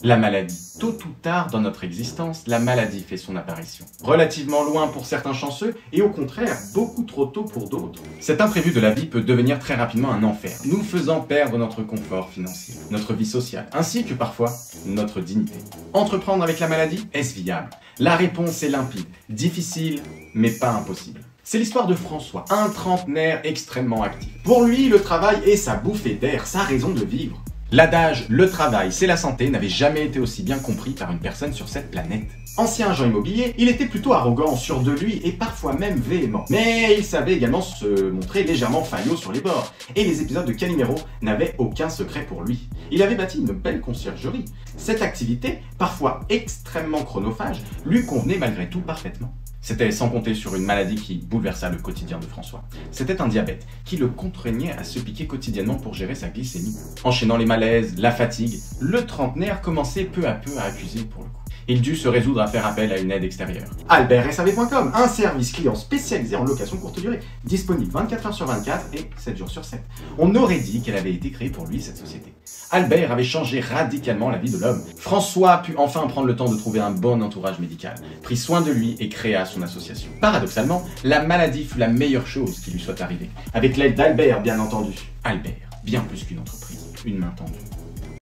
La maladie. Tôt ou tard dans notre existence, la maladie fait son apparition. Relativement loin pour certains chanceux et au contraire, beaucoup trop tôt pour d'autres. Cet imprévu de la vie peut devenir très rapidement un enfer, nous faisant perdre notre confort financier, notre vie sociale, ainsi que parfois notre dignité. Entreprendre avec la maladie, est-ce viable? La réponse est limpide, difficile, mais pas impossible. C'est l'histoire de François, un trentenaire extrêmement actif. Pour lui, le travail est sa bouffée d'air, sa raison de vivre. L'adage « le travail, c'est la santé » n'avait jamais été aussi bien compris par une personne sur cette planète. Ancien agent immobilier, il était plutôt arrogant, sûr de lui et parfois même véhément. Mais il savait également se montrer légèrement faillot sur les bords. Et les épisodes de Calimero n'avaient aucun secret pour lui. Il avait bâti une belle conciergerie. Cette activité, parfois extrêmement chronophage, lui convenait malgré tout parfaitement. C'était sans compter sur une maladie qui bouleversa le quotidien de François. C'était un diabète qui le contraignait à se piquer quotidiennement pour gérer sa glycémie. Enchaînant les malaises, la fatigue, le trentenaire commençait peu à peu à accuser pour le coup. Il dut se résoudre à faire appel à une aide extérieure. AlbertSAV.com, un service client spécialisé en location courte durée, disponible 24 heures sur 24 et 7 jours sur 7. On aurait dit qu'elle avait été créée pour lui, cette société. Albert avait changé radicalement la vie de l'homme. François put enfin prendre le temps de trouver un bon entourage médical, prit soin de lui et créa son association. Paradoxalement, la maladie fut la meilleure chose qui lui soit arrivée. Avec l'aide d'Albert, bien entendu. Albert, bien plus qu'une entreprise, une main tendue.